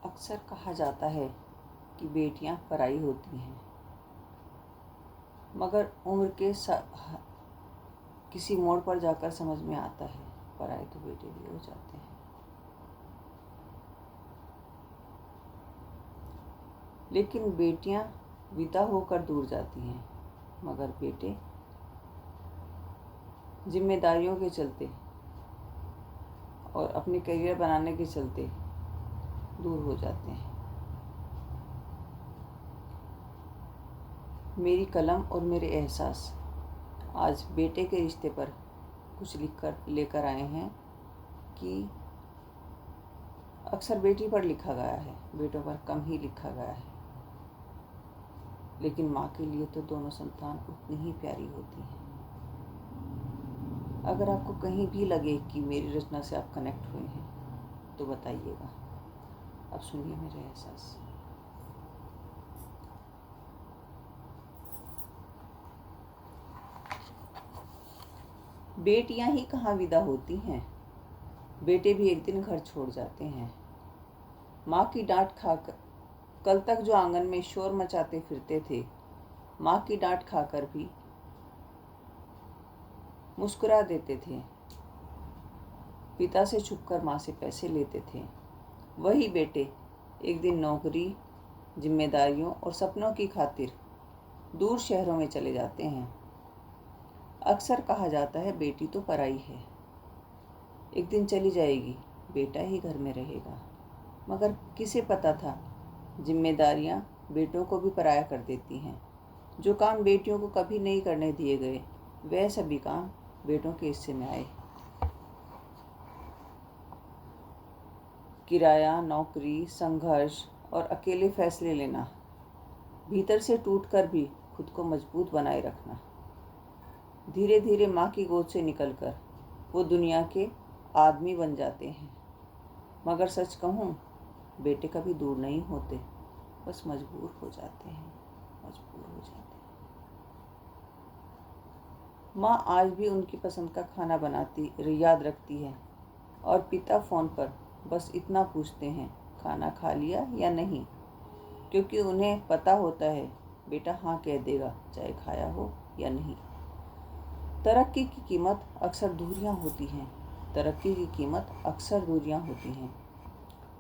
अक्सर कहा जाता है कि बेटियां पराई होती हैं, मगर उम्र के किसी मोड़ पर जाकर समझ में आता है पराए तो बेटे भी हो जाते हैं। लेकिन बेटियां विदा होकर दूर जाती हैं, मगर बेटे जिम्मेदारियों के चलते और अपने करियर बनाने के चलते दूर हो जाते हैं। मेरी कलम और मेरे एहसास आज बेटे के रिश्ते पर कुछ लेकर आए हैं कि अक्सर बेटी पर लिखा गया है, बेटों पर कम ही लिखा गया है। लेकिन माँ के लिए तो दोनों संतान उतनी ही प्यारी होती हैं। अगर आपको कहीं भी लगे कि मेरी रचना से आप कनेक्ट हुए हैं तो बताइएगा। अब सुनिए मेरे एहसास। बेटियां ही कहाँ विदा होती हैं, बेटे भी एक दिन घर छोड़ जाते हैं। माँ की डांट खाकर कल तक जो आंगन में शोर मचाते फिरते थे, माँ की डांट खाकर भी मुस्कुरा देते थे। पिता से छुपकर माँ से पैसे लेते थे। वही बेटे एक दिन नौकरी, जिम्मेदारियों और सपनों की खातिर दूर शहरों में चले जाते हैं। अक्सर कहा जाता है बेटी तो पराई है, एक दिन चली जाएगी, बेटा ही घर में रहेगा। मगर किसे पता था जिम्मेदारियां बेटों को भी पराया कर देती हैं। जो काम बेटियों को कभी नहीं करने दिए गए, वह सभी काम बेटों के हिस्से में आए। किराया, नौकरी, संघर्ष और अकेले फैसले लेना, भीतर से टूटकर भी खुद को मजबूत बनाए रखना। धीरे धीरे माँ की गोद से निकलकर वो दुनिया के आदमी बन जाते हैं। मगर सच कहूँ, बेटे कभी दूर नहीं होते, बस मजबूर हो जाते हैं। माँ आज भी उनकी पसंद का खाना बनाती याद रखती है और पिता फ़ोन पर बस इतना पूछते हैं, खाना खा लिया या नहीं, क्योंकि उन्हें पता होता है बेटा हाँ कह देगा, चाहे खाया हो या नहीं। तरक्की की कीमत अक्सर दूरियां होती हैं।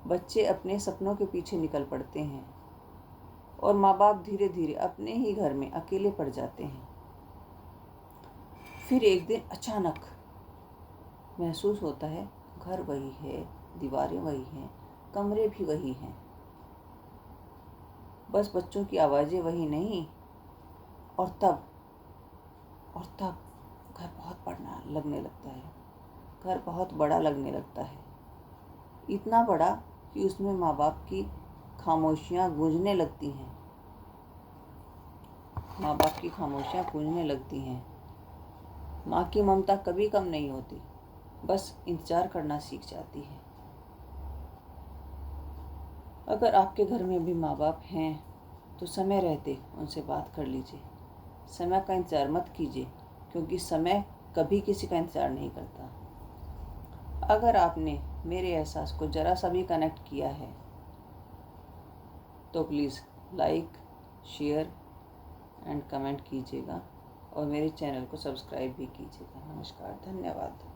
बच्चे अपने सपनों के पीछे निकल पड़ते हैं और माँ बाप धीरे धीरे अपने ही घर में अकेले पड़ जाते हैं। फिर एक दिन अचानक महसूस होता है घर वही है, दीवारें वही हैं, कमरे भी वही हैं, बस बच्चों की आवाज़ें वही नहीं। और तब घर बहुत बड़ा लगने लगता है। इतना बड़ा कि उसमें माँ बाप की खामोशियाँ गूंजने लगती हैं। माँ की ममता कभी कम नहीं होती, बस इंतजार करना सीख जाती है। अगर आपके घर में भी माँ बाप हैं तो समय रहते उनसे बात कर लीजिए। समय का इंतजार मत कीजिए, क्योंकि समय कभी किसी का इंतजार नहीं करता। अगर आपने मेरे एहसास को जरा सा भी कनेक्ट किया है तो please like, share and comment कीजिएगा और मेरे चैनल को सब्सक्राइब भी कीजिएगा। नमस्कार, धन्यवाद।